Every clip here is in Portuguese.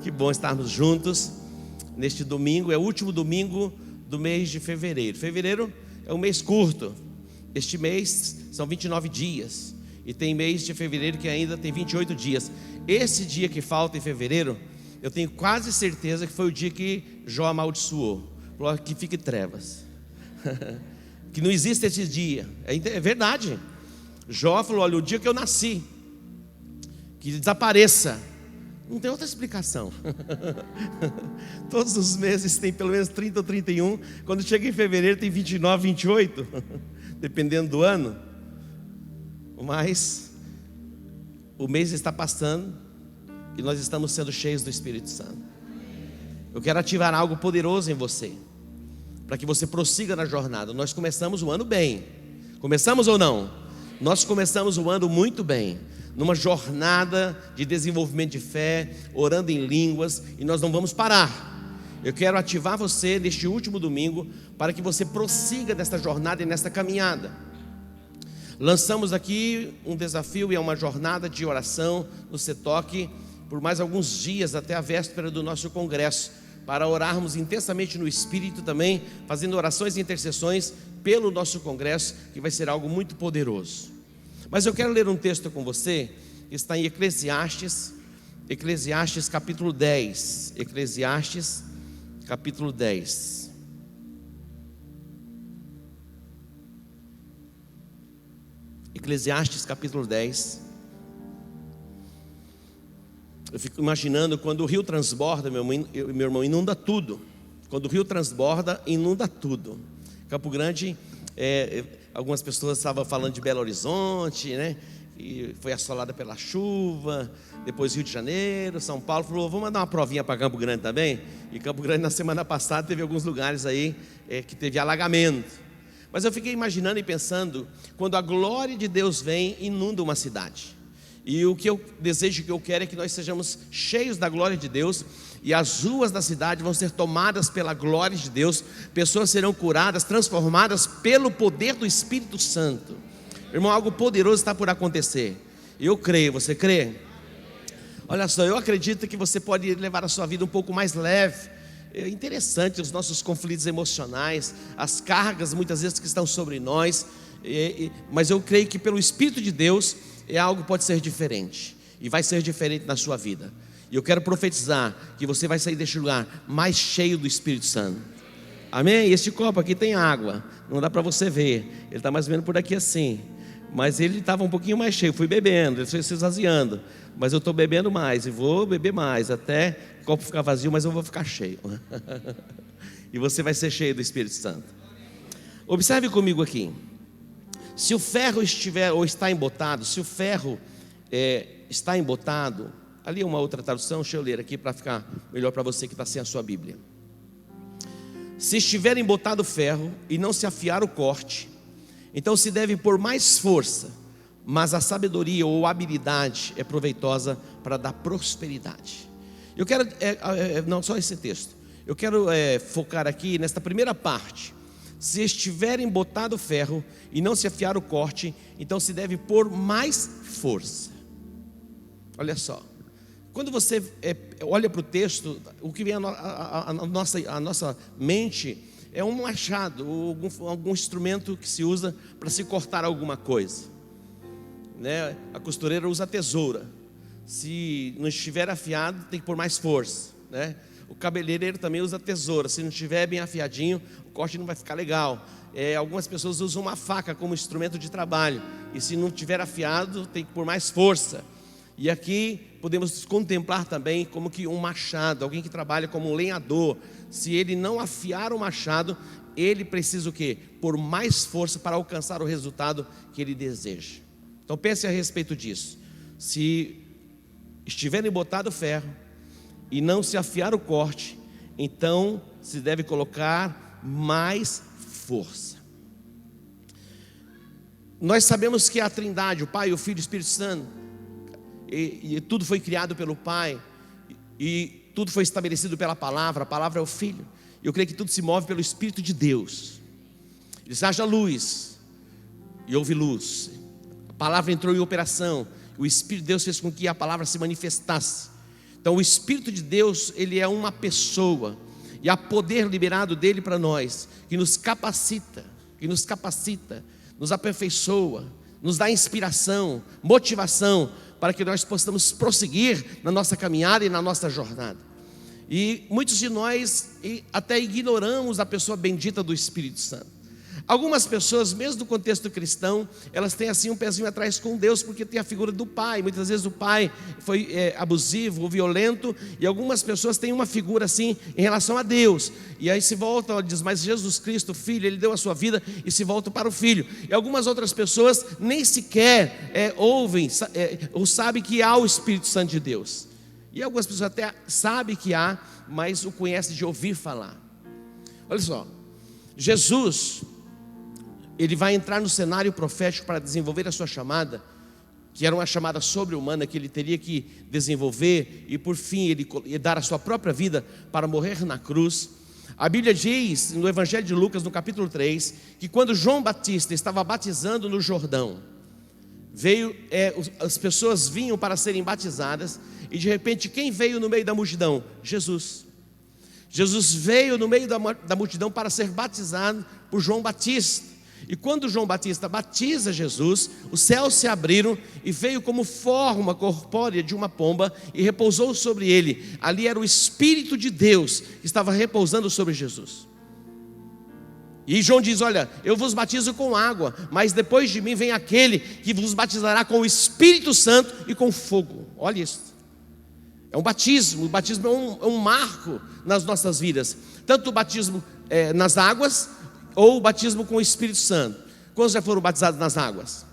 Que bom estarmos juntos neste domingo. É o último domingo do mês de fevereiro. Fevereiro é um mês curto. Este mês são 29 dias. E tem mês de fevereiro que ainda tem 28 dias. Esse dia que falta em fevereiro, eu tenho quase certeza que foi o dia que Jó amaldiçoou. Falou que fique trevas. Que não existe esse dia. É verdade. Jó falou: olha, o dia que eu nasci, que desapareça. Não tem outra explicação. Todos os meses tem pelo menos 30 ou 31. Quando chega em fevereiro tem 29, 28. Dependendo do ano. Mas o mês está passando e nós estamos sendo cheios do Espírito Santo. Eu quero ativar algo poderoso em você, para que você prossiga na jornada. Nós começamos o ano bem. Começamos ou não? Nós começamos o ano muito bem, numa jornada de desenvolvimento de fé, orando em línguas, e nós não vamos parar. Eu quero ativar você neste último domingo, para que você prossiga nesta jornada e nesta caminhada. Lançamos aqui um desafio e é uma jornada de oração no CETOC, por mais alguns dias, até a véspera do nosso congresso, para orarmos intensamente no Espírito também, fazendo orações e intercessões pelo nosso congresso, que vai ser algo muito poderoso. Mas eu quero ler um texto com você, que está em Eclesiastes capítulo 10. Eclesiastes capítulo 10. Eclesiastes capítulo 10. Eu fico imaginando quando o rio transborda, meu irmão, inunda tudo. Quando o rio transborda, inunda tudo. Campo Grande, algumas pessoas estavam falando de Belo Horizonte, né? E foi assolada pela chuva. Depois Rio de Janeiro, São Paulo. Falou: vamos mandar uma provinha para Campo Grande também. E Campo Grande na semana passada teve alguns lugares aí que teve alagamento. Mas eu fiquei imaginando e pensando, quando a glória de Deus vem, inunda uma cidade. E o que eu desejo, que eu quero, é que nós sejamos cheios da glória de Deus. E as ruas da cidade vão ser tomadas pela glória de Deus. Pessoas serão curadas, transformadas pelo poder do Espírito Santo. Irmão, algo poderoso está por acontecer. Eu creio, você crê? Olha só, eu acredito que você pode levar a sua vida um pouco mais leve. É interessante os nossos conflitos emocionais, as cargas muitas vezes que estão sobre nós. Mas eu creio que pelo Espírito de Deus algo pode ser diferente. E vai ser diferente na sua vida. E eu quero profetizar que você vai sair deste lugar mais cheio do Espírito Santo. Amém? E este copo aqui tem água. Não dá para você ver. Ele está mais ou menos por aqui assim. Mas ele estava um pouquinho mais cheio. Fui bebendo, ele foi se esvaziando. Mas eu estou bebendo mais e vou beber mais, até o copo ficar vazio, mas eu vou ficar cheio. E você vai ser cheio do Espírito Santo. Observe comigo aqui. Se o ferro estiver ou está embotado, se o ferro está embotado, ali é uma outra tradução, deixa eu ler aqui para ficar melhor para você que está sem a sua Bíblia. Se estiver embotado o ferro e não se afiar o corte, então se deve pôr mais força, mas a sabedoria ou habilidade é proveitosa para dar prosperidade. Eu quero, não só esse texto, eu quero focar aqui nesta primeira parte. Se estiver embotado o ferro e não se afiar o corte, então se deve pôr mais força. Olha só, quando você olha para o texto, o que vem à nossa mente é um machado, ou algum instrumento que se usa para se cortar alguma coisa, né? A costureira usa a tesoura. Se não estiver afiado, tem que pôr mais força, né? O cabeleireiro também usa a tesoura. Se não estiver bem afiadinho, o corte não vai ficar legal. Algumas pessoas usam uma faca como instrumento de trabalho, e se não estiver afiado, tem que pôr mais força. E aqui podemos contemplar também como que um machado, alguém que trabalha como um lenhador. Se ele não afiar o machado, ele precisa o quê? Pôr mais força para alcançar o resultado que ele deseja. Então pense a respeito disso. Se estiver embotado o ferro e não se afiar o corte, então se deve colocar mais força. Nós sabemos que a Trindade, o Pai, o Filho e o Espírito Santo, e tudo foi criado pelo Pai, e tudo foi estabelecido pela palavra. A palavra é o Filho. Eu creio que tudo se move pelo Espírito de Deus. Ele diz: haja luz, e houve luz. A palavra entrou em operação, o Espírito de Deus fez com que a palavra se manifestasse. Então o Espírito de Deus, ele é uma pessoa, e há poder liberado dele para nós, que nos capacita, nos aperfeiçoa, nos dá inspiração, motivação, para que nós possamos prosseguir na nossa caminhada e na nossa jornada. E muitos de nós até ignoramos a pessoa bendita do Espírito Santo. Algumas pessoas, mesmo no contexto cristão, elas têm assim um pezinho atrás com Deus, porque tem a figura do pai. Muitas vezes o pai foi abusivo ou violento, e algumas pessoas têm uma figura assim em relação a Deus, e aí se volta, diz, mas Jesus Cristo, o Filho, Ele deu a sua vida, e se volta para o Filho. E algumas outras pessoas nem sequer ouvem ou sabem que há o Espírito Santo de Deus, e algumas pessoas até sabem que há, mas o conhecem de ouvir falar. Olha só, Jesus, ele vai entrar no cenário profético para desenvolver a sua chamada, que era uma chamada sobre-humana, que ele teria que desenvolver, e por fim ele dar a sua própria vida para morrer na cruz. A Bíblia diz, no Evangelho de Lucas, no capítulo 3, que quando João Batista estava batizando no Jordão, as pessoas vinham para serem batizadas, e de repente quem veio no meio da multidão? Jesus. Jesus veio no meio da multidão para ser batizado por João Batista. E quando João Batista batiza Jesus, os céus se abriram e veio como forma corpórea de uma pomba e repousou sobre ele. Ali era o Espírito de Deus que estava repousando sobre Jesus. E João diz, olha, eu vos batizo com água, mas depois de mim vem aquele que vos batizará com o Espírito Santo e com fogo. Olha isso. É um batismo, o batismo é um marco nas nossas vidas. Tanto o batismo nas águas, ou o batismo com o Espírito Santo. Quantos já foram batizados nas águas?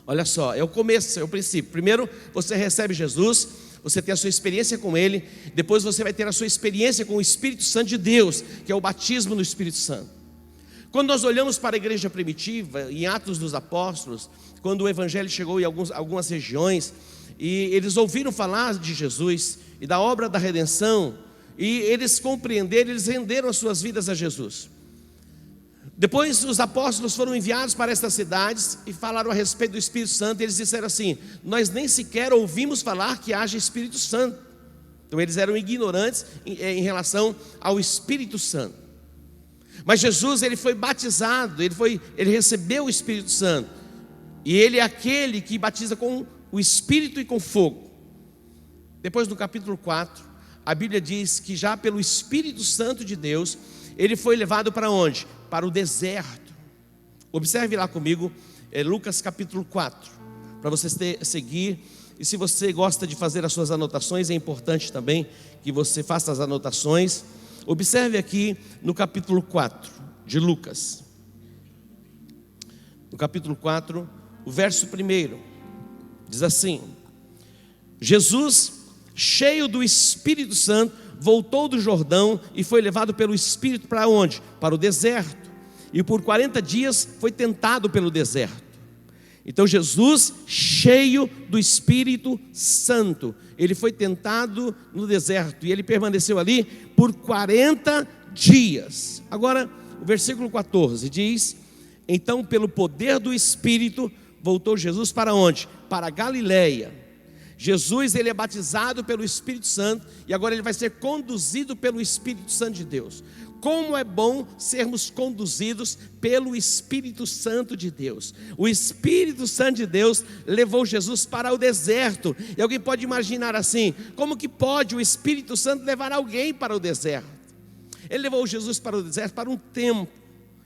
Olha só, é o começo, é o princípio. Primeiro você recebe Jesus, você tem a sua experiência com Ele. Depois você vai ter a sua experiência com o Espírito Santo de Deus, que é o batismo no Espírito Santo. Quando nós olhamos para a igreja primitiva, em Atos dos Apóstolos, quando o Evangelho chegou em algumas regiões, e eles ouviram falar de Jesus e da obra da redenção, e eles compreenderam, eles renderam as suas vidas a Jesus. Depois os apóstolos foram enviados para estas cidades e falaram a respeito do Espírito Santo. E eles disseram assim, nós nem sequer ouvimos falar que haja Espírito Santo. Então eles eram ignorantes em relação ao Espírito Santo. Mas Jesus, ele foi batizado, ele recebeu o Espírito Santo, e ele é aquele que batiza com o Espírito e com fogo. Depois no capítulo 4, a Bíblia diz que já pelo Espírito Santo de Deus, ele foi levado para onde? Para o deserto. Observe lá comigo, Lucas capítulo 4, para você seguir. E se você gosta de fazer as suas anotações, é importante também que você faça as anotações. Observe aqui no capítulo 4 de Lucas. No capítulo 4, o verso 1, diz assim: Jesus, cheio do Espírito Santo, voltou do Jordão e foi levado pelo Espírito para onde? Para o deserto. E por 40 dias foi tentado pelo deserto. Então Jesus, cheio do Espírito Santo, ele foi tentado no deserto, e ele permaneceu ali por 40 dias. Agora o versículo 14 diz: então pelo poder do Espírito voltou Jesus para onde? Para a Galileia. Jesus, ele é batizado pelo Espírito Santo, e agora ele vai ser conduzido pelo Espírito Santo de Deus. Como é bom sermos conduzidos pelo Espírito Santo de Deus. O Espírito Santo de Deus levou Jesus para o deserto. E alguém pode imaginar assim, como que pode o Espírito Santo levar alguém para o deserto? Ele levou Jesus para o deserto para um tempo,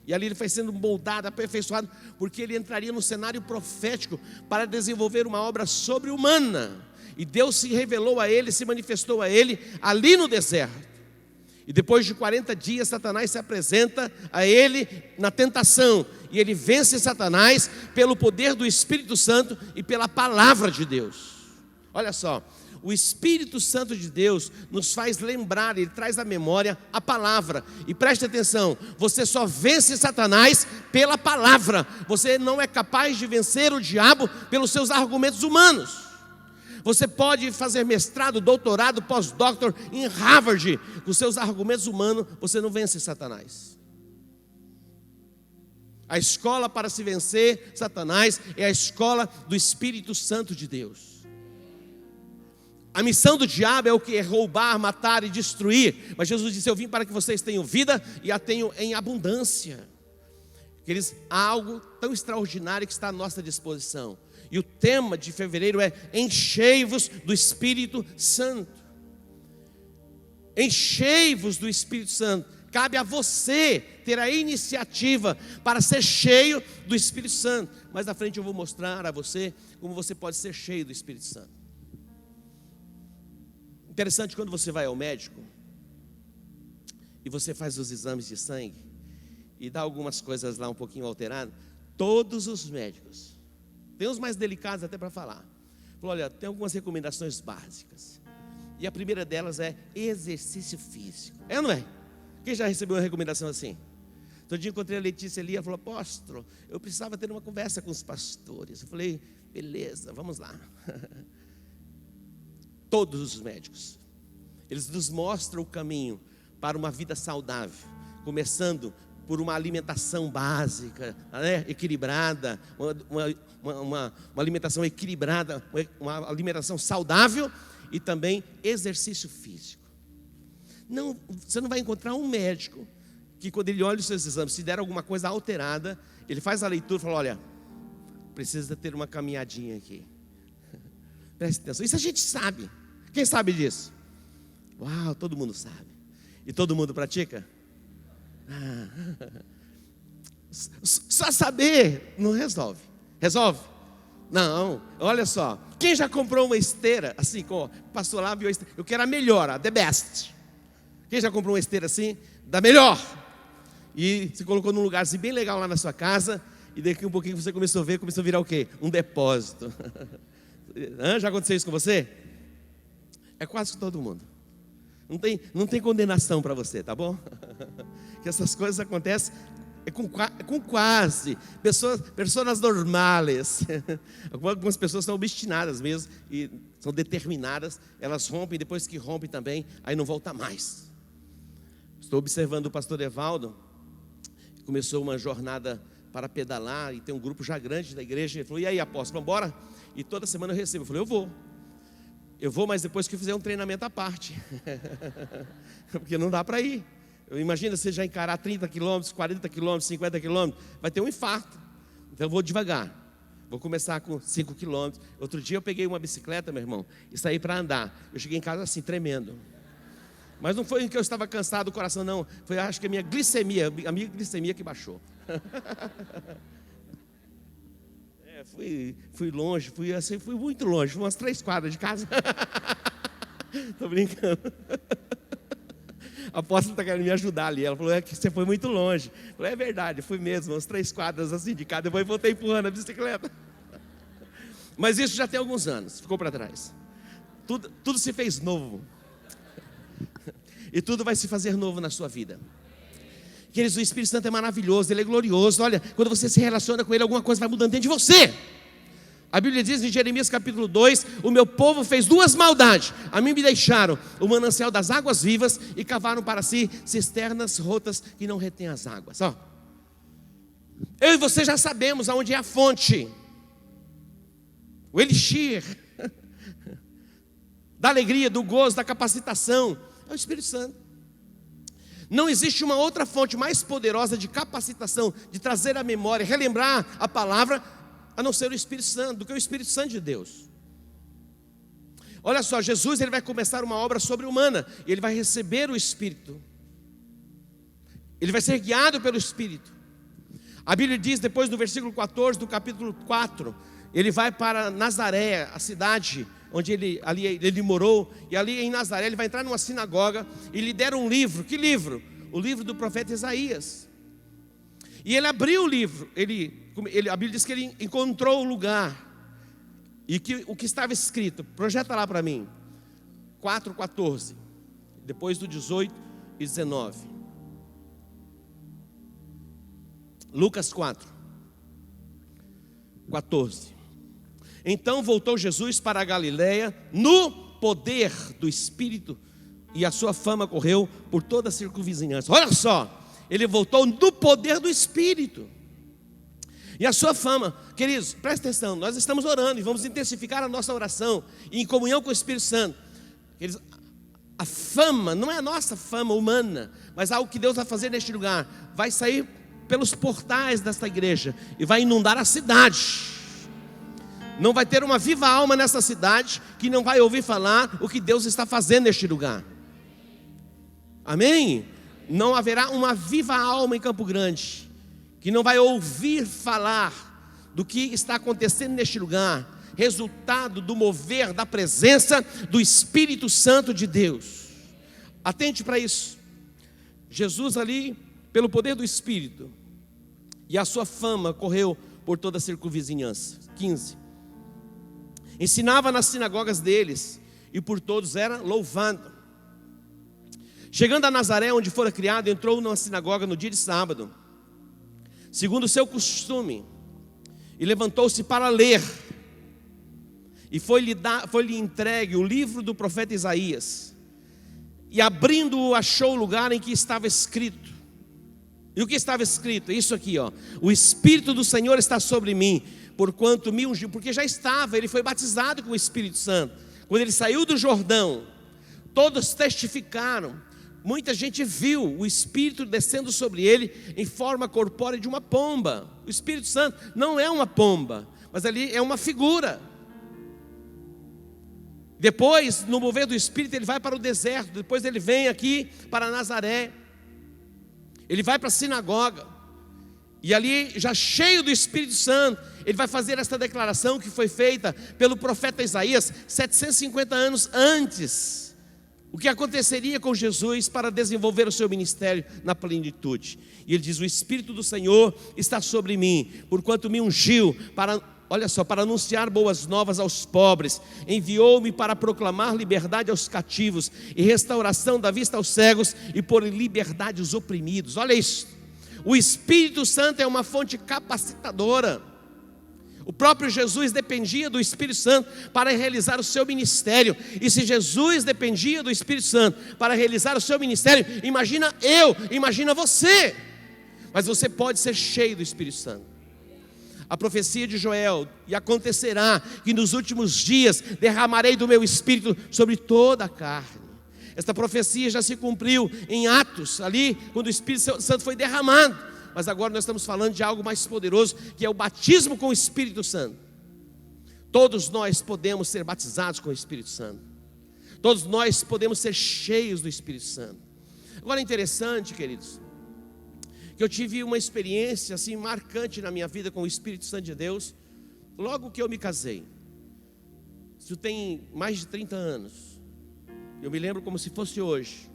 e ali ele foi sendo moldado, aperfeiçoado, porque ele entraria no cenário profético para desenvolver uma obra sobre-humana. E Deus se revelou a ele, se manifestou a ele ali no deserto. E depois de 40 dias, Satanás se apresenta a ele na tentação, e ele vence Satanás pelo poder do Espírito Santo e pela palavra de Deus. Olha só, o Espírito Santo de Deus nos faz lembrar, ele traz à memória a palavra. E preste atenção, você só vence Satanás pela palavra. Você não é capaz de vencer o diabo pelos seus argumentos humanos. Você pode fazer mestrado, doutorado, pós-doutor em Harvard, com seus argumentos humanos, você não vence Satanás. A escola para se vencer Satanás é a escola do Espírito Santo de Deus. A missão do diabo é o que? É roubar, matar e destruir. Mas Jesus disse: eu vim para que vocês tenham vida e a tenham em abundância. Queridos, há algo tão extraordinário que está à nossa disposição. E o tema de fevereiro é: enchei-vos do Espírito Santo. Enchei-vos do Espírito Santo. Cabe a você ter a iniciativa para ser cheio do Espírito Santo. Mais à frente eu vou mostrar a você como você pode ser cheio do Espírito Santo. Interessante, quando você vai ao médico e você faz os exames de sangue e dá algumas coisas lá um pouquinho alteradas, todos os médicos, tem uns mais delicados até para falar, falou: olha, tem algumas recomendações básicas. E a primeira delas é exercício físico. É ou não é? Quem já recebeu uma recomendação assim? Outro dia encontrei a Letícia ali, ela falou: apóstolo, eu precisava ter uma conversa com os pastores. Eu falei: beleza, vamos lá. Todos os médicos, eles nos mostram o caminho para uma vida saudável, começando por uma alimentação básica, né? Equilibrada, uma alimentação equilibrada, uma alimentação saudável e também exercício físico. Não, você não vai encontrar um médico que, quando ele olha os seus exames, se der alguma coisa alterada, ele faz a leitura e fala: olha, precisa ter uma caminhadinha aqui. Preste atenção. Isso a gente sabe. Quem sabe disso? Uau, todo mundo sabe. E todo mundo pratica? Só saber não resolve. Resolve? Não, olha só. Quem já comprou uma esteira assim, passou lá, viu a esteira? Eu quero a melhor, a the best. Quem já comprou uma esteira assim, da melhor? E se colocou num lugar assim bem legal lá na sua casa, e daqui um pouquinho você começou a virar o quê? Um depósito. Já aconteceu isso com você? É quase todo mundo. Não tem condenação para você, tá bom? Que essas coisas acontecem com quase pessoas normais. Algumas pessoas são obstinadas mesmo e são determinadas. Elas rompem, depois que rompem também, aí não volta mais. Estou observando o pastor Evaldo, que começou uma jornada para pedalar, e tem um grupo já grande da igreja. Ele falou: e aí, apóstolo, vamos embora? E toda semana eu recebo. Eu falei: eu vou, mas depois que eu fizer um treinamento à parte. Porque não dá para ir. Imagina você já encarar 30 quilômetros, 40 quilômetros, 50 quilômetros, vai ter um infarto. Então eu vou devagar. Vou começar com 5 quilômetros. Outro dia eu peguei uma bicicleta, meu irmão, e saí para andar. Eu cheguei em casa assim, tremendo. Mas não foi que eu estava cansado do coração, não. Foi, acho que a minha glicemia que baixou. Fui longe, fui muito longe, fui umas 3 quadras de casa. Estou brincando. A apóstola está querendo me ajudar ali. Ela falou: é que você foi muito longe. Eu falei: é verdade, fui mesmo, umas 3 quadras assim de casa. Depois voltei empurrando a bicicleta. Mas isso já tem alguns anos, ficou para trás. Tudo se fez novo. E tudo vai se fazer novo na sua vida. Queridos, o Espírito Santo é maravilhoso, Ele é glorioso. Olha, quando você se relaciona com Ele, alguma coisa vai mudando dentro de você. A Bíblia diz em Jeremias capítulo 2: o meu povo fez 2 maldades. A mim me deixaram o manancial das águas vivas e cavaram para si cisternas rotas que não retêm as águas. Ó, eu e você já sabemos aonde é a fonte, o elixir da alegria, do gozo, da capacitação. É o Espírito Santo. Não existe uma outra fonte mais poderosa de capacitação, de trazer a memória, relembrar a palavra, a não ser o Espírito Santo, do que o Espírito Santo de Deus. Olha só, Jesus, ele vai começar uma obra sobre-humana, e ele vai receber o Espírito. Ele vai ser guiado pelo Espírito. A Bíblia diz, depois no versículo 14 do capítulo 4, ele vai para Nazaré, a cidade onde ele morou, e ali em Nazaré ele vai entrar numa sinagoga, e lhe deram um livro. Que livro? O livro do profeta Isaías. E ele abriu o livro, a Bíblia diz que ele encontrou o lugar, e que o que estava escrito, projeta lá para mim, 4:14, depois do 18 e 19. Lucas 4:14. Então voltou Jesus para a Galileia no poder do Espírito, e a sua fama correu por toda a circunvizinhança. Olha só, ele voltou no poder do Espírito, e a sua fama, queridos, presta atenção, nós estamos orando e vamos intensificar a nossa oração em comunhão com o Espírito Santo. A fama, não é a nossa fama humana, mas algo que Deus vai fazer neste lugar, vai sair pelos portais desta igreja e vai inundar a cidade. Não vai ter uma viva alma nessa cidade que não vai ouvir falar o que Deus está fazendo neste lugar. Amém? Não haverá uma viva alma em Campo Grande que não vai ouvir falar do que está acontecendo neste lugar, resultado do mover da presença do Espírito Santo de Deus. Atente para isso. Jesus ali, pelo poder do Espírito, e a sua fama correu por toda a circunvizinhança. 15. Ensinava nas sinagogas deles, e por todos era louvado. Chegando a Nazaré, onde fora criado, entrou numa sinagoga no dia de sábado, segundo o seu costume, e levantou-se para ler. E foi-lhe entregue o livro do profeta Isaías. E abrindo-o, achou o lugar em que estava escrito. E o que estava escrito? Isso aqui, ó. O Espírito do Senhor está sobre mim, porquanto me ungiu. Porque já estava, ele foi batizado com o Espírito Santo. Quando ele saiu do Jordão, todos testificaram. Muita gente viu o Espírito descendo sobre ele em forma corpórea de uma pomba. O Espírito Santo não é uma pomba, mas ali é uma figura. Depois, no mover do Espírito, ele vai para o deserto. Depois ele vem aqui para Nazaré. Ele vai para a sinagoga. E ali, já cheio do Espírito Santo, ele vai fazer esta declaração que foi feita pelo profeta Isaías 750 anos antes. O que aconteceria com Jesus para desenvolver o seu ministério na plenitude. E ele diz: o Espírito do Senhor está sobre mim, porquanto me ungiu para... Olha só, para anunciar boas novas aos pobres, enviou-me para proclamar liberdade aos cativos e restauração da vista aos cegos e pôr em liberdade os oprimidos. Olha isso, o Espírito Santo é uma fonte capacitadora. O próprio Jesus dependia do Espírito Santo para realizar o seu ministério. E se Jesus dependia do Espírito Santo para realizar o seu ministério, imagina você. Mas você pode ser cheio do Espírito Santo. A profecia de Joel: e acontecerá que nos últimos dias derramarei do meu Espírito sobre toda a carne. Esta profecia já se cumpriu em Atos, ali quando o Espírito Santo foi derramado. Mas agora nós estamos falando de algo mais poderoso, que é o batismo com o Espírito Santo. Todos nós podemos ser batizados com o Espírito Santo. Todos nós podemos ser cheios do Espírito Santo. Agora é interessante, queridos, que eu tive uma experiência assim marcante na minha vida com o Espírito Santo de Deus, logo que eu me casei. Isso tem mais de 30 anos. Eu me lembro como se fosse hoje.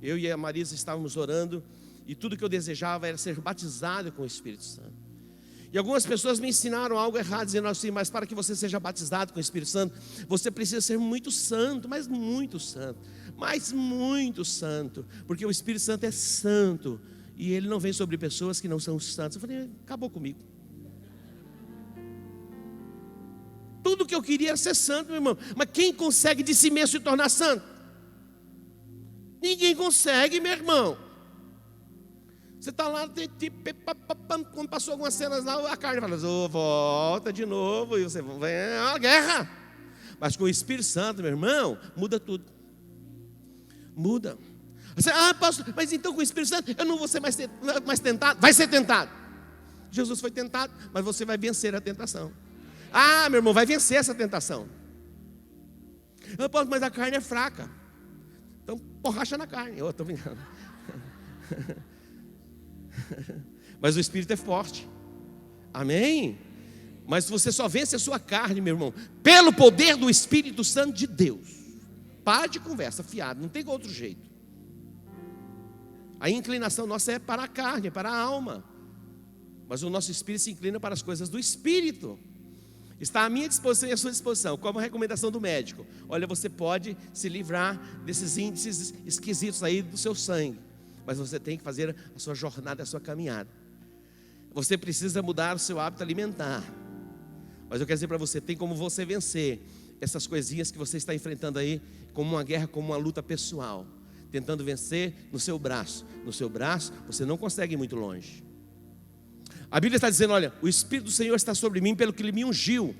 Eu e a Marisa estávamos orando, e tudo que eu desejava era ser batizado com o Espírito Santo. E algumas pessoas me ensinaram algo errado, dizendo assim: mas para que você seja batizado com o Espírito Santo, você precisa ser muito santo, mas muito santo, porque o Espírito Santo é santo. E ele não vem sobre pessoas que não são santas. Eu falei: acabou comigo. Tudo que eu queria era ser santo, meu irmão. Mas quem consegue de si mesmo se tornar santo? Ninguém consegue, meu irmão. Você está lá, quando passou algumas cenas lá, a carne fala: volta de novo. E você vai, é uma guerra. Mas com o Espírito Santo, meu irmão, muda tudo. Muda. Você, pastor, mas então com o Espírito Santo eu não vou ser mais tentado. Vai ser tentado. Jesus foi tentado, mas você vai vencer a tentação. Meu irmão, vai vencer essa tentação. Pastor, mas a carne é fraca. Então borracha na carne. Eu estou brincando. Mas o Espírito é forte. Amém? Mas você só vence a sua carne, meu irmão, pelo poder do Espírito Santo de Deus. Para de conversa fiado, não tem outro jeito. A inclinação nossa é para a carne, é para a alma. Mas o nosso espírito se inclina para as coisas do Espírito. Está à minha disposição e à sua disposição, como a recomendação do médico: olha, você pode se livrar desses índices esquisitos aí do seu sangue, mas você tem que fazer a sua jornada, a sua caminhada. Você precisa mudar o seu hábito alimentar. Mas eu quero dizer para você, tem como você vencer essas coisinhas que você está enfrentando aí, como uma guerra, como uma luta pessoal, tentando vencer no seu braço. No seu braço você não consegue ir muito longe. A Bíblia está dizendo: olha, o Espírito do Senhor está sobre mim, pelo que Ele me ungiu.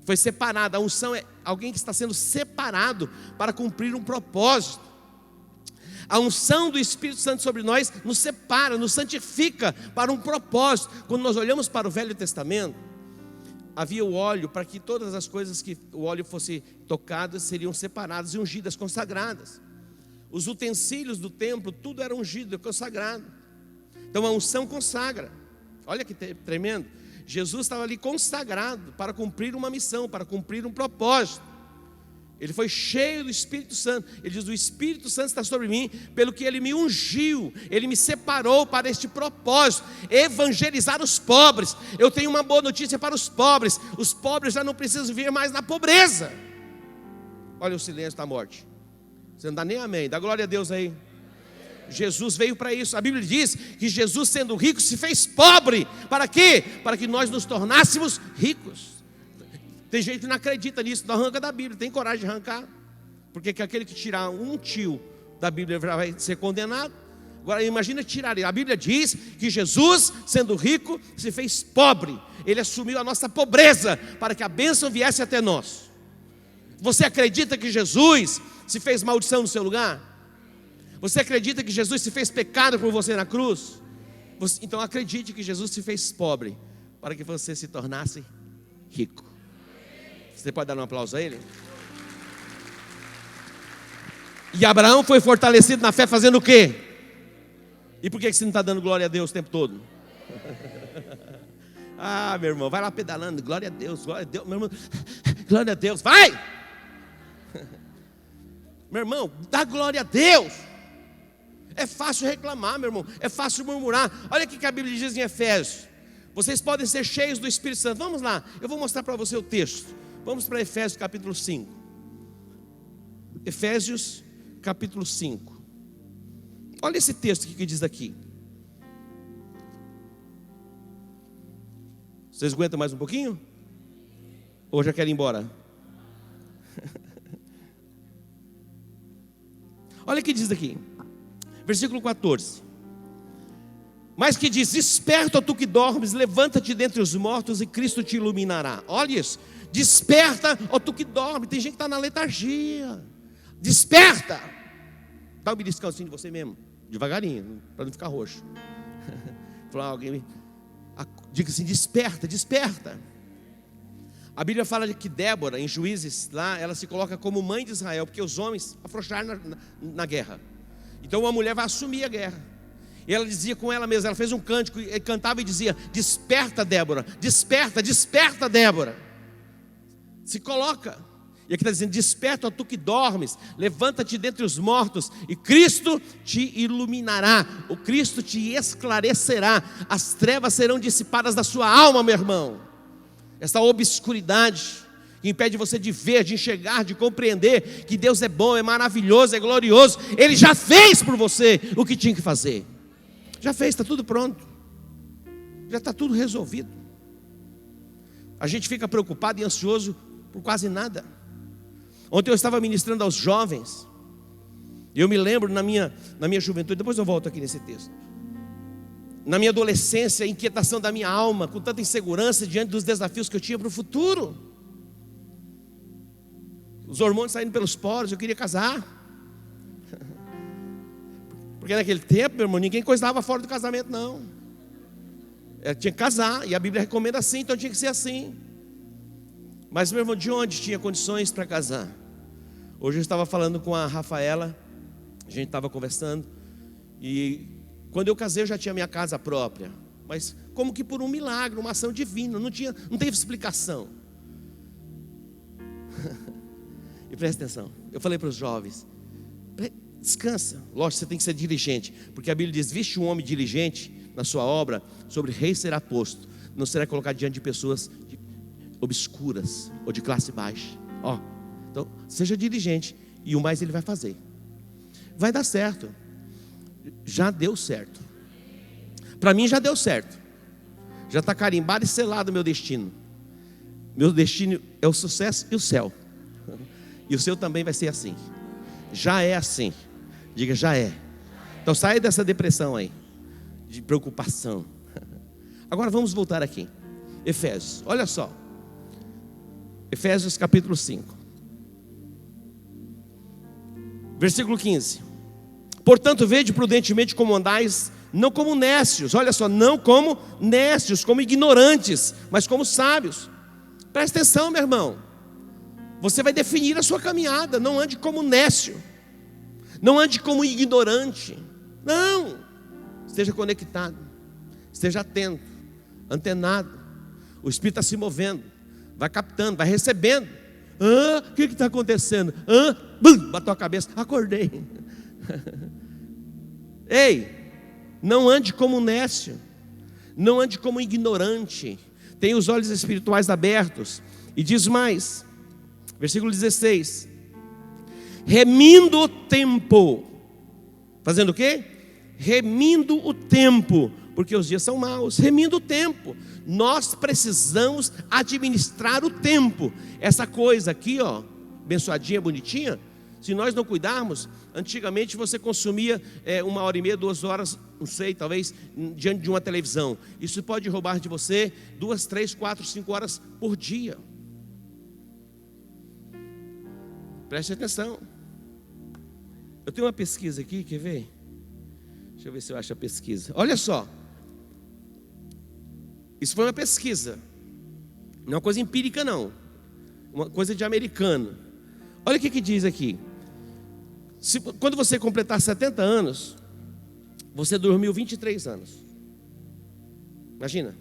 Foi separado. A unção é alguém que está sendo separado para cumprir um propósito. A unção do Espírito Santo sobre nós nos separa, nos santifica para um propósito. Quando nós olhamos para o Velho Testamento, havia o óleo para que todas as coisas que o óleo fosse tocado seriam separadas e ungidas, consagradas. Os utensílios do templo, tudo era ungido, consagrado. Então a unção consagra. Olha que tremendo. Jesus estava ali consagrado para cumprir uma missão, para cumprir um propósito. Ele foi cheio do Espírito Santo. Ele diz: o Espírito Santo está sobre mim, pelo que Ele me ungiu, Ele me separou para este propósito, evangelizar os pobres. Eu tenho uma boa notícia para os pobres já não precisam viver mais na pobreza. Olha o silêncio da morte. Você não dá nem amém, dá glória a Deus aí. Jesus veio para isso. A Bíblia diz que Jesus, sendo rico, se fez pobre. Para quê? Para que nós nos tornássemos ricos. Tem gente que não acredita nisso, não arranca da Bíblia. Tem coragem de arrancar? Porque que aquele que tirar um tio da Bíblia vai ser condenado. Agora imagina tirar. A Bíblia diz que Jesus, sendo rico, se fez pobre. Ele assumiu a nossa pobreza para que a bênção viesse até nós. Você acredita que Jesus se fez maldição no seu lugar? Você acredita que Jesus se fez pecado por você na cruz? Então acredite que Jesus se fez pobre para que você se tornasse rico. Você pode dar um aplauso a Ele? E Abraão foi fortalecido na fé fazendo o quê? E por que você não está dando glória a Deus o tempo todo? Ah, meu irmão, vai lá pedalando, glória a Deus, meu irmão, glória a Deus, vai! Meu irmão, dá glória a Deus. É fácil reclamar, meu irmão, é fácil murmurar. Olha o que a Bíblia diz em Efésios: vocês podem ser cheios do Espírito Santo. Vamos lá, eu vou mostrar para você o texto. Vamos para Efésios capítulo 5. Efésios capítulo 5. Olha esse texto que diz aqui. Vocês aguentam mais um pouquinho? Ou já querem ir embora? Olha o que diz aqui, versículo 14. Mas que diz: desperta, ó tu que dormes, levanta-te dentre os mortos e Cristo te iluminará. Olha isso, desperta, ó tu que dorme. Tem gente que está na letargia. Desperta. Dá um beliscãozinho de você mesmo, devagarinho, para não ficar roxo. Falar alguém, diga assim: desperta, desperta. A Bíblia fala de que Débora, em Juízes, lá, ela se coloca como mãe de Israel, porque os homens afrouxaram na guerra. Então uma mulher vai assumir a guerra. E ela dizia com ela mesma, ela fez um cântico, e cantava e dizia: desperta, Débora, desperta, desperta, Débora. Se coloca. E aqui está dizendo: desperta, ó tu que dormes, levanta-te dentre os mortos, e Cristo te iluminará, o Cristo te esclarecerá, as trevas serão dissipadas da sua alma, meu irmão. Essa obscuridade que impede você de ver, de enxergar, de compreender que Deus é bom, é maravilhoso, é glorioso. Ele já fez por você o que tinha que fazer. Já fez, está tudo pronto. Já está tudo resolvido. A gente fica preocupado e ansioso por quase nada. Ontem eu estava ministrando aos jovens. E eu me lembro na minha juventude, depois eu volto aqui nesse texto. Na minha adolescência, a inquietação da minha alma, com tanta insegurança diante dos desafios que eu tinha para o futuro. Os hormônios saindo pelos poros, eu queria casar. Porque naquele tempo, meu irmão, ninguém coisava fora do casamento, não. Tinha que casar, e a Bíblia recomenda assim, então tinha que ser assim. Mas, meu irmão, de onde tinha condições para casar? Hoje eu estava falando com a Rafaela, a gente estava conversando, e quando eu casei eu já tinha minha casa própria. Mas como que por um milagre, uma ação divina, não teve explicação. E presta atenção, eu falei para os jovens: descansa, lógico, você tem que ser diligente, porque a Bíblia diz: viste um homem diligente na sua obra, sobre rei será posto, não será colocado diante de pessoas obscuras ou de classe baixa. Então seja diligente, e o mais ele vai fazer. Vai dar certo. Já deu certo. Para mim já deu certo. Já está carimbado e selado o meu destino. Meu destino é o sucesso e o céu. E o seu também vai ser assim. Já é assim. Diga: já é. Então saia dessa depressão aí, de preocupação. Agora vamos voltar aqui. Efésios, olha só. Efésios capítulo 5, versículo 15. Portanto, vede prudentemente como andais, não como nécios, olha só, não como nécios, como ignorantes, mas como sábios. Presta atenção, meu irmão. Você vai definir a sua caminhada. Não ande como nécio, não ande como ignorante. Não, esteja conectado, esteja atento, antenado. O Espírito está se movendo, vai captando, vai recebendo. O que está acontecendo? Bum, bateu a cabeça, acordei. Ei, não ande como nécio, não ande como ignorante. Tenha os olhos espirituais abertos. E diz mais, versículo 16: remindo o tempo. Fazendo o quê? Remindo o tempo, porque os dias são maus. Remindo o tempo. Nós precisamos administrar o tempo. Essa coisa aqui, ó, abençoadinha, bonitinha, se nós não cuidarmos, antigamente você consumia 1h30, 2 horas, não sei, talvez, diante de uma televisão. Isso pode roubar de você 2, 3, 4, 5 horas por dia. Preste atenção. Eu tenho uma pesquisa aqui, quer ver? Deixa eu ver se eu acho a pesquisa. Olha só. Isso foi uma pesquisa. Não é uma coisa empírica, não. Uma coisa de americano. Olha o que diz aqui. Quando você completar 70 anos, você dormiu 23 anos. Imagina.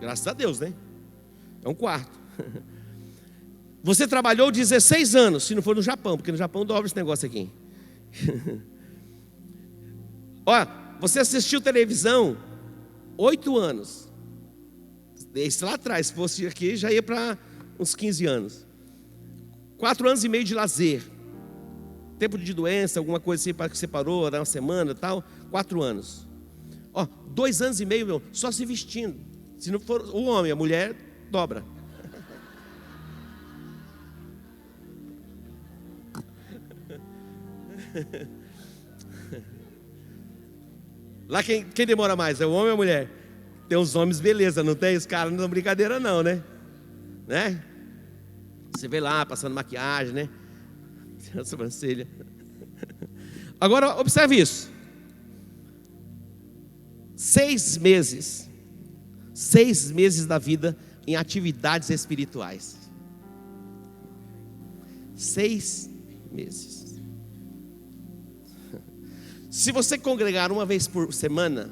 Graças a Deus, né? É um quarto. Você trabalhou 16 anos, se não for no Japão, porque no Japão dobra esse negócio aqui. Olha, você assistiu televisão 8 anos. Esse lá atrás, se fosse aqui, já ia para uns 15 anos. 4 anos e meio de lazer. Tempo de doença, alguma coisa assim, para que você parou, uma semana e tal. 4 anos. Ó, 2 anos e meio, meu, só se vestindo. Se não for o homem, a mulher dobra. Lá quem demora mais, é o homem ou a mulher? Tem uns homens, beleza, não tem? Os caras não são brincadeira não, né? Você vê lá, passando maquiagem, né? A sobrancelha. Agora, observe isso. 6 meses. 6 meses da vida em atividades espirituais. 6 meses. Se você congregar uma vez por semana,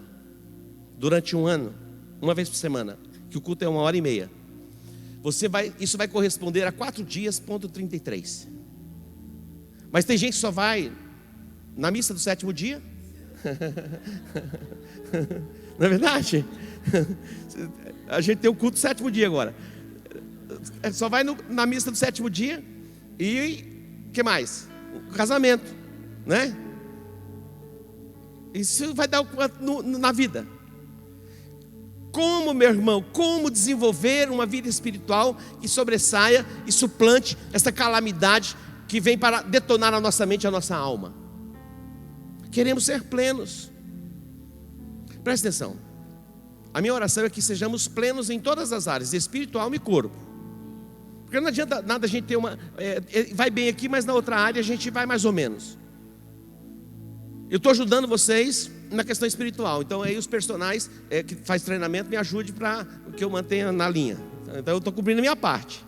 durante um ano, uma vez por semana, que o culto é 1h30, isso vai corresponder a 4 dias, ponto 33. Mas tem gente que só vai na missa do 7º dia. Não é verdade? A gente tem o culto do 7º dia agora. Só vai na missa do 7º dia. E o que mais? O casamento, né? Isso vai dar na vida. Como, meu irmão, como desenvolver uma vida espiritual que sobressaia e suplante essa calamidade que vem para detonar a nossa mente e a nossa alma? Queremos ser plenos. Presta atenção. A minha oração é que sejamos plenos em todas as áreas, espiritual e corpo. Porque não adianta nada a gente ter vai bem aqui, mas na outra área a gente vai mais ou menos. Eu estou ajudando vocês na questão espiritual. Então aí os personagens que faz treinamento me ajudem para que eu mantenha na linha. Então eu estou cobrindo a minha parte.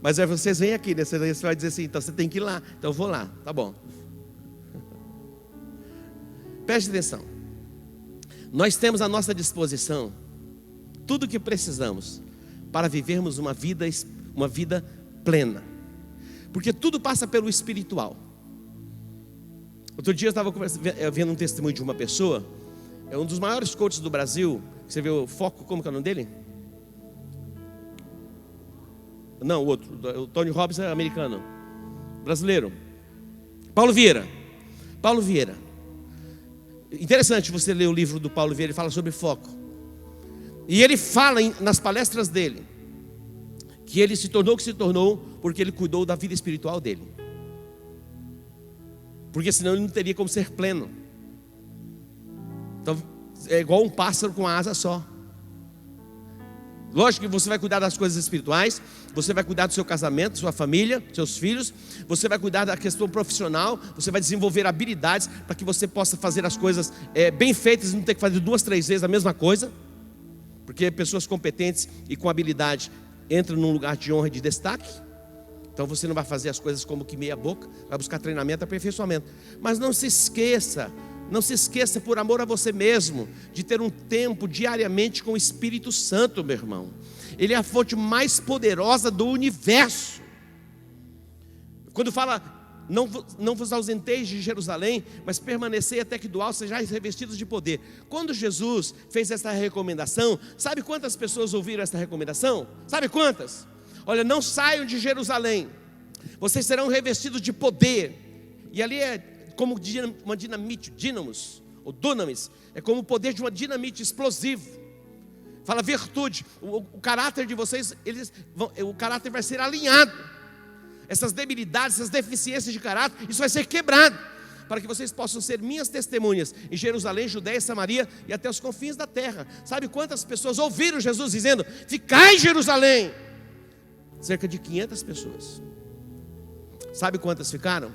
Mas aí vocês vêm aqui, né? Você vai dizer assim, então você tem que ir lá. Então eu vou lá, tá bom. Preste atenção. Nós temos à nossa disposição tudo o que precisamos para vivermos uma vida plena. Porque tudo passa pelo espiritual. Outro dia eu estava vendo um testemunho de uma pessoa, é um dos maiores coaches do Brasil. Você vê o Foco, como que é o nome dele? Não, o outro, o Tony Robbins é americano, brasileiro. Paulo Vieira. Interessante você ler o livro do Paulo Vieira, ele fala sobre foco. E ele fala nas palestras dele que ele se tornou o que se tornou porque ele cuidou da vida espiritual dele. Porque senão ele não teria como ser pleno. Então é igual um pássaro com a asa só. Lógico que você vai cuidar das coisas espirituais, você vai cuidar do seu casamento, sua família, seus filhos, você vai cuidar da questão profissional, você vai desenvolver habilidades para que você possa fazer as coisas bem feitas e não ter que fazer 2, 3 vezes a mesma coisa, porque pessoas competentes e com habilidade entram num lugar de honra e de destaque. Então você não vai fazer as coisas como que meia boca, vai buscar treinamento e aperfeiçoamento. Mas não se esqueça por amor a você mesmo, de ter um tempo diariamente com o Espírito Santo, meu irmão. Ele é a fonte mais poderosa do universo. Quando fala, não vos ausenteis de Jerusalém, mas permanecei até que do alto sejais revestidos de poder. Quando Jesus fez essa recomendação, sabe quantas pessoas ouviram essa recomendação? Sabe quantas? Olha, não saiam de Jerusalém, vocês serão revestidos de poder. E ali é como uma dinamite, dínamos, ou dunamis, é como o poder de uma dinamite explosivo. Fala virtude, o caráter de vocês, o caráter vai ser alinhado. Essas debilidades, essas deficiências de caráter, isso vai ser quebrado, para que vocês possam ser minhas testemunhas em Jerusalém, Judeia, Samaria e até os confins da terra. Sabe quantas pessoas ouviram Jesus dizendo, ficai em Jerusalém? Cerca de 500 pessoas. Sabe quantas ficaram?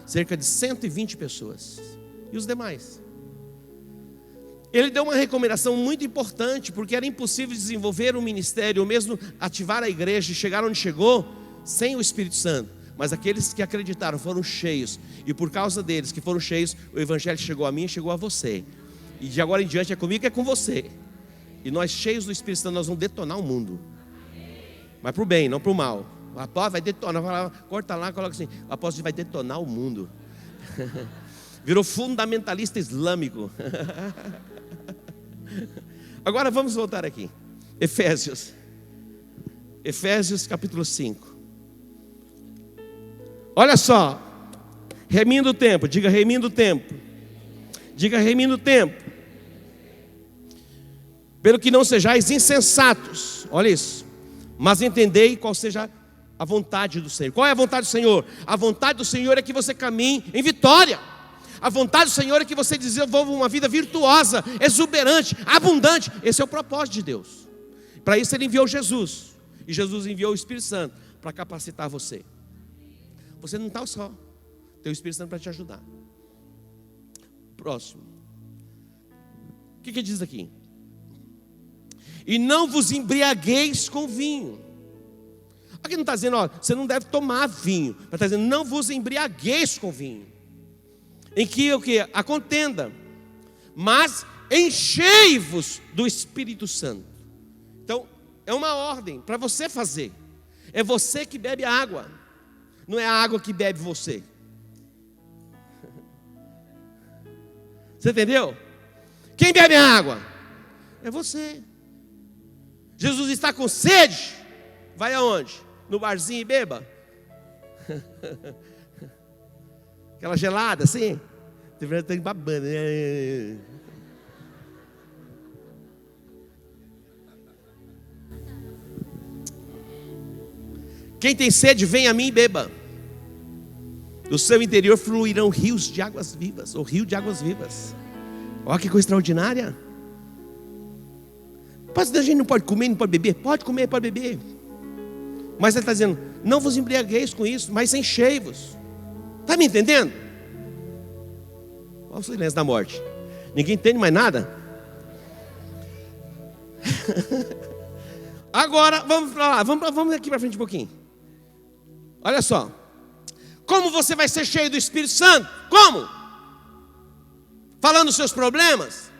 Cerca de 120 pessoas. E os demais? Ele deu uma recomendação muito importante, porque era impossível desenvolver um ministério, ou mesmo ativar a igreja e chegar onde chegou, sem o Espírito Santo. Mas aqueles que acreditaram foram cheios, e por causa deles que foram cheios, o Evangelho chegou a mim e chegou a você. E de agora em diante é comigo e é com você. E nós, cheios do Espírito Santo, nós vamos detonar o mundo. Mas para o bem, não para o mal. O apóstolo vai detonar, corta lá, coloca assim, o apóstolo vai detonar o mundo. Virou fundamentalista islâmico. Agora vamos voltar aqui. Efésios capítulo 5. Olha só. Remindo o tempo, diga remindo o tempo. Diga remindo o tempo. Pelo que não sejais insensatos, olha isso, mas entendei qual seja a vontade do Senhor. Qual é a vontade do Senhor? A vontade do Senhor é que você caminhe em vitória. A vontade do Senhor é que você desenvolva uma vida virtuosa, exuberante, abundante. Esse é o propósito de Deus. Para isso Ele enviou Jesus. E Jesus enviou o Espírito Santo para capacitar você. Você não está só, tem o Espírito Santo para te ajudar. Próximo. O que diz aqui? E não vos embriagueis com vinho. Aqui não está dizendo, ó, você não deve tomar vinho. Mas está dizendo, não vos embriagueis com vinho. Em que o que? A contenda. Mas enchei-vos do Espírito Santo. Então, é uma ordem para você fazer. É você que bebe a água. Não é a água que bebe você. Você entendeu? Quem bebe a água? É você. Jesus está com sede, vai aonde? No barzinho e beba? Aquela gelada assim? Tem babando. Quem tem sede, vem a mim e beba. Do seu interior fluirão rios de águas vivas, ou rio de águas vivas. Olha que coisa extraordinária. Pastor, a gente não pode comer, não pode beber? Pode comer, pode beber. Mas ele está dizendo, não vos embriagueis com isso, mas enchei-vos. Está me entendendo? Olha o silêncio da morte. Ninguém entende mais nada? Agora, vamos para lá, vamos aqui para frente um pouquinho. Olha só. Como você vai ser cheio do Espírito Santo? Como? Falando os seus problemas?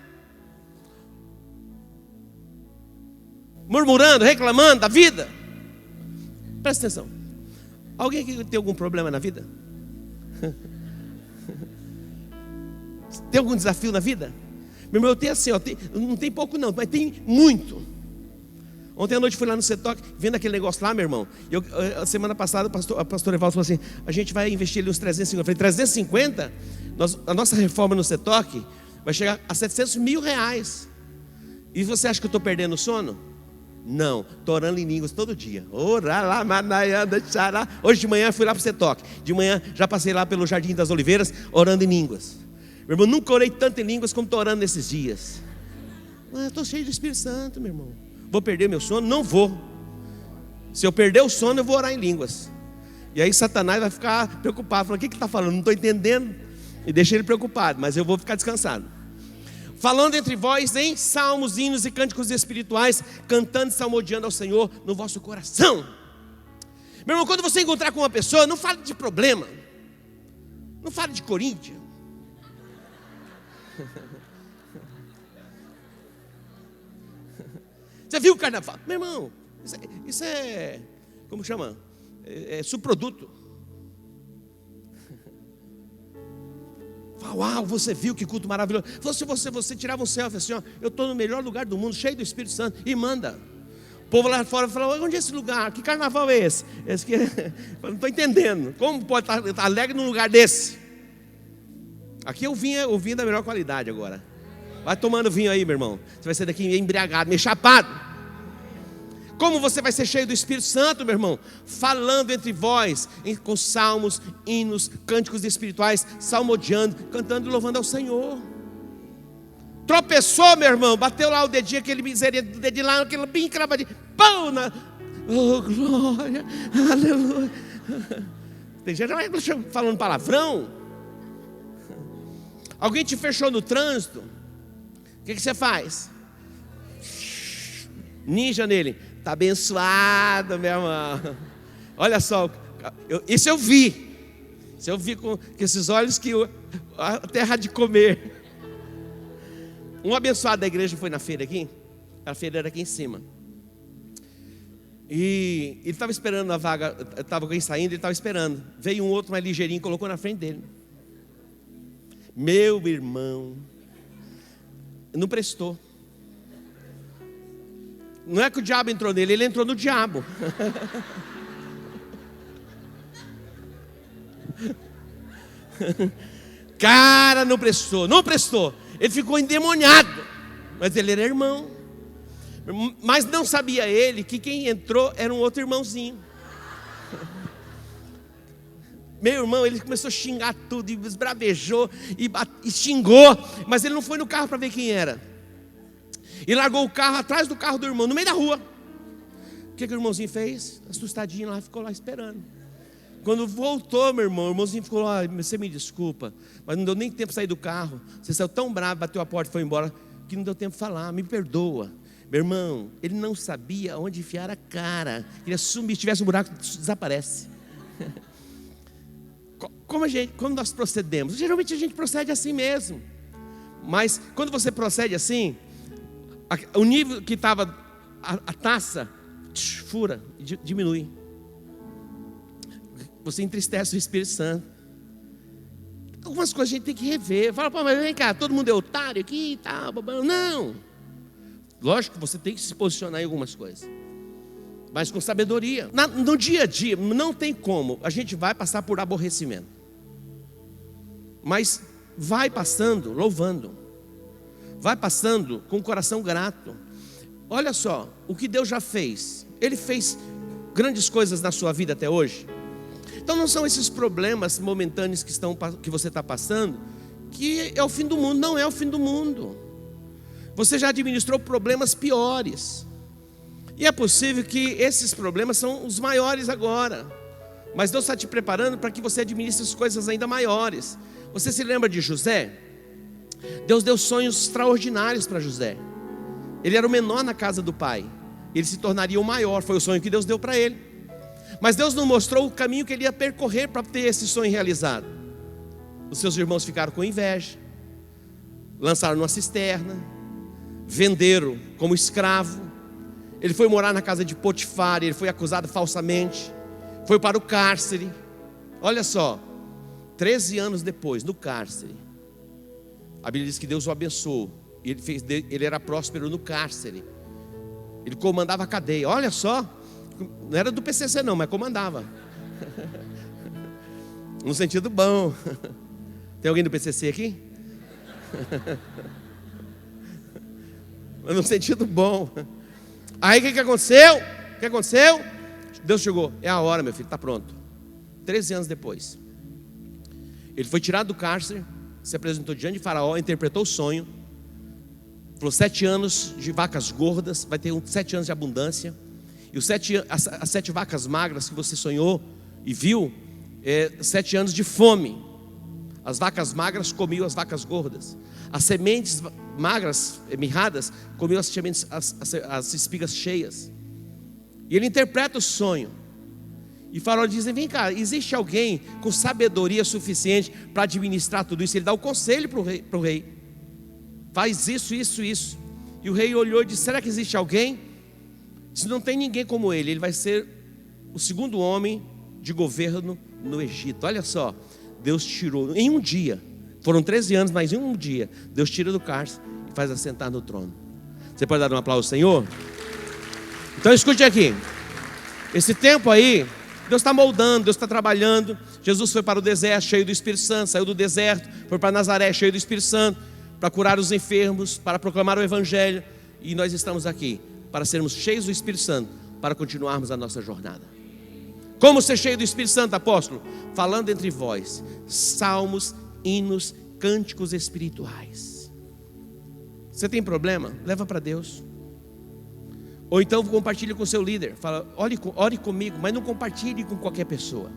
Murmurando, reclamando da vida? Presta atenção. Alguém aqui tem algum problema na vida? Tem algum desafio na vida? Meu irmão, eu tenho assim, ó, não tem pouco não, mas tem muito. Ontem à noite fui lá no CETOC, vendo aquele negócio lá, meu irmão. A semana passada o pastor Evaldo falou assim, a gente vai investir ali uns 350. Eu falei, 350? A nossa reforma no CETOC vai chegar a 700 mil reais. E você acha que eu estou perdendo o sono? Não, estou orando em línguas todo dia. Hoje de manhã fui lá para o CETOC. De manhã já passei lá pelo Jardim das Oliveiras, orando em línguas. Meu irmão, nunca orei tanto em línguas como estou orando nesses dias. Ah, estou cheio do Espírito Santo, meu irmão. Vou perder meu sono? Não vou. Se eu perder o sono, eu vou orar em línguas. E aí Satanás vai ficar preocupado, falando: o que ele está falando? Não estou entendendo. E deixa ele preocupado, mas eu vou ficar descansado. Falando entre vós em salmos, hinos e cânticos espirituais, cantando e salmodiando ao Senhor no vosso coração. Meu irmão, quando você encontrar com uma pessoa, não fale de problema, não fale de Corinthians. Você viu o carnaval? Meu irmão, isso é como chama? É subproduto. Uau, você viu que culto maravilhoso. Se você tirava um selfie assim, ó, eu estou no melhor lugar do mundo, cheio do Espírito Santo, e manda. O povo lá fora fala: onde é esse lugar? Que carnaval é esse? Esse que não estou entendendo. Como pode estar alegre num lugar desse? Aqui o vinho da melhor qualidade agora. Vai tomando vinho aí, meu irmão. Você vai sair daqui embriagado, meio chapado. Como você vai ser cheio do Espírito Santo, meu irmão? Falando entre vós, com salmos, hinos, cânticos espirituais, salmodiando, cantando e louvando ao Senhor. Tropeçou, meu irmão, bateu lá o dedinho, aquele miséria do dedinho lá, aquele bem cravadinho, pão na... Oh, glória, aleluia. Tem gente falando palavrão. Alguém te fechou no trânsito, o que você faz? Ninja nele. Está abençoado, meu irmão. Olha só, isso eu vi. Isso eu vi com esses olhos que a terra de comer. Um abençoado da igreja foi na feira aqui. A feira era aqui em cima. E ele estava esperando a vaga. Estava alguém saindo, ele estava esperando. Veio um outro mais ligeirinho e colocou na frente dele. Meu irmão, não prestou. Não é que o diabo entrou nele, ele entrou no diabo. Cara, não prestou. Ele ficou endemoniado. Mas ele era irmão. Mas não sabia ele que quem entrou era um outro irmãozinho. Meu irmão, ele começou a xingar tudo, e esbravejou, e xingou. Mas ele não foi no carro para ver quem era. E largou o carro atrás do carro do irmão, no meio da rua. O que o irmãozinho fez? Assustadinho lá, ficou lá esperando. Quando voltou, meu irmão, o irmãozinho ficou lá: você me desculpa, mas não deu nem tempo de sair do carro. Você saiu tão bravo, bateu a porta e foi embora, que não deu tempo de falar, me perdoa. Meu irmão, ele não sabia onde enfiar a cara. Ele sumir, se tivesse um buraco, desaparece. Como nós procedemos? Geralmente a gente procede assim mesmo. Mas quando você procede assim, o nível que estava a taça fura, diminui. Você entristece o Espírito Santo. Algumas coisas a gente tem que rever. Fala: pô, mas vem cá, todo mundo é otário aqui e tal. Não. Lógico que você tem que se posicionar em algumas coisas, mas com sabedoria. No dia a dia, não tem como. A gente vai passar por aborrecimento, mas vai passando louvando. Vai passando com o coração grato. Olha só, o que Deus já fez. Ele fez grandes coisas na sua vida até hoje. Então não são esses problemas momentâneos que você está passando que é o fim do mundo. Não é o fim do mundo. Você já administrou problemas piores. E é possível que esses problemas são os maiores agora. Mas Deus está te preparando para que você administre as coisas ainda maiores. Você se lembra de José? Deus deu sonhos extraordinários para José. Ele era o menor na casa do pai. Ele se tornaria o maior. Foi o sonho que Deus deu para ele. Mas Deus não mostrou o caminho que ele ia percorrer para ter esse sonho realizado. Os seus irmãos ficaram com inveja, lançaram numa cisterna, venderam como escravo. Ele foi morar na casa de Potifar. Ele foi acusado falsamente, foi para o cárcere. Olha só, 13 anos depois, no cárcere, a Bíblia diz que Deus o abençoou. Ele era próspero no cárcere. Ele comandava a cadeia. Olha só, não era do PCC não, mas comandava. No sentido bom. Tem alguém do PCC aqui? Mas no sentido bom. Aí o que aconteceu? O que aconteceu? Deus chegou: é a hora, meu filho, está pronto. 13 anos depois, ele foi tirado do cárcere, se apresentou diante de Faraó, interpretou o sonho. Falou 7 anos de vacas gordas, vai ter 7 anos de abundância. E as 7 vacas magras que você sonhou e viu, 7 anos de fome. As vacas magras comiam as vacas gordas. As sementes magras, mirradas, comiam as sementes, as espigas cheias. E ele interpreta o sonho. E Faraó diz: vem cá, existe alguém com sabedoria suficiente para administrar tudo isso? Ele dá o conselho para o rei: faz isso, isso, isso. E o rei olhou e disse: será que existe alguém? Se não tem ninguém como ele vai ser o segundo homem de governo no Egito. Olha só, Deus tirou em um dia, foram 13 anos, mas em um dia Deus tira do cárcere e faz assentar no trono. Você pode dar um aplauso ao Senhor? Então escute aqui, esse tempo aí Deus está moldando, Deus está trabalhando. Jesus foi para o deserto cheio do Espírito Santo, saiu do deserto, foi para Nazaré cheio do Espírito Santo, para curar os enfermos, para proclamar o Evangelho. E nós estamos aqui para sermos cheios do Espírito Santo, para continuarmos a nossa jornada. Como ser cheio do Espírito Santo, apóstolo? Falando entre vós salmos, hinos, cânticos espirituais. Você tem problema? Leva para Deus. Ou então compartilhe com o seu líder. Fala: ore comigo, mas não compartilhe com qualquer pessoa.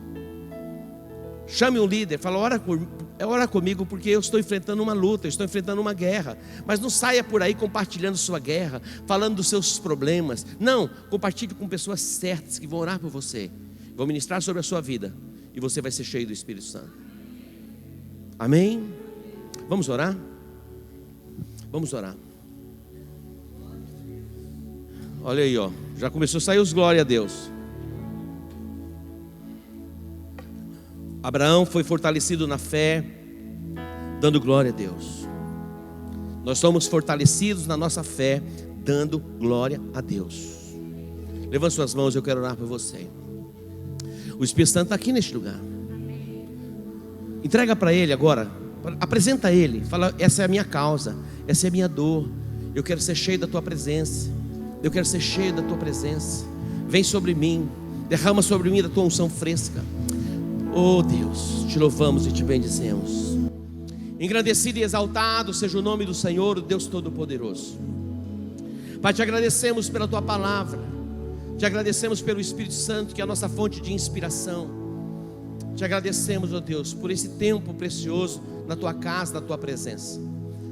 Chame um líder, fala: ora comigo, porque eu estou enfrentando uma luta, eu estou enfrentando uma guerra. Mas não saia por aí compartilhando sua guerra, falando dos seus problemas. Não, compartilhe com pessoas certas que vão orar por você, vão ministrar sobre a sua vida, e você vai ser cheio do Espírito Santo. Amém? Vamos orar? Vamos orar. Olha aí, ó, já começou a sair os glória a Deus. Abraão foi fortalecido na fé, dando glória a Deus. Nós somos fortalecidos na nossa fé, dando glória a Deus. Levante suas mãos, eu quero orar por você. O Espírito Santo está aqui neste lugar. Entrega para Ele agora, apresenta a Ele. Fala: essa é a minha causa, essa é a minha dor. Eu quero ser cheio da Tua presença. Eu quero ser cheio da Tua presença. Vem sobre mim, derrama sobre mim da Tua unção fresca. Oh Deus, te louvamos e te bendizemos. Engrandecido e exaltado seja o nome do Senhor, o Deus Todo-Poderoso. Pai, te agradecemos pela Tua palavra, te agradecemos pelo Espírito Santo, que é a nossa fonte de inspiração. Te agradecemos, ó Deus, por esse tempo precioso na Tua casa, na Tua presença.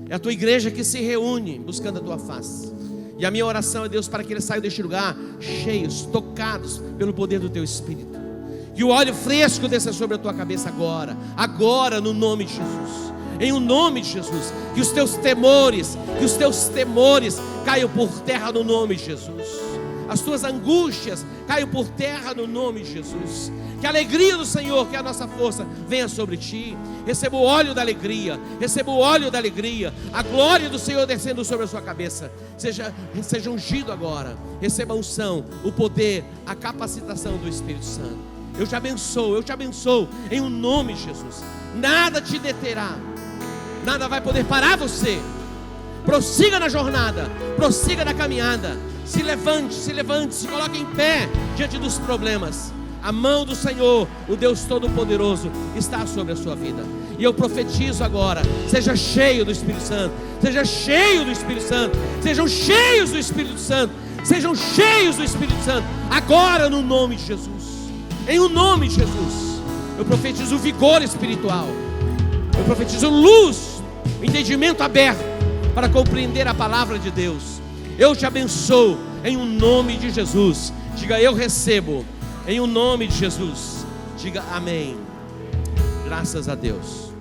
É a Tua igreja que se reúne buscando a Tua face. E a minha oração é, Deus, para que eles saiam deste lugar cheios, tocados pelo poder do Teu Espírito. Que o óleo fresco desça sobre a tua cabeça agora no nome de Jesus. Em o nome de Jesus. Que os teus temores caiam por terra no nome de Jesus. As tuas angústias caiam por terra no nome de Jesus. Que a alegria do Senhor, que é a nossa força, venha sobre ti. Receba o óleo da alegria, receba o óleo da alegria. A glória do Senhor descendo sobre a sua cabeça. Seja ungido agora. Receba a unção, o poder, a capacitação do Espírito Santo. Eu te abençoo em o nome de Jesus. Nada te deterá, nada vai poder parar você. Prossiga na jornada, prossiga na caminhada. Se levante, se coloque em pé diante dos problemas. A mão do Senhor, o Deus Todo-Poderoso, está sobre a sua vida. E eu profetizo agora: seja cheio do Espírito Santo, seja cheio do Espírito Santo, sejam cheios do Espírito Santo, sejam cheios do Espírito Santo, agora no nome de Jesus. Em o nome de Jesus, eu profetizo vigor espiritual, eu profetizo luz, entendimento aberto para compreender a palavra de Deus. Eu te abençoo em o nome de Jesus. Diga: eu recebo em o nome de Jesus. Diga amém. Graças a Deus.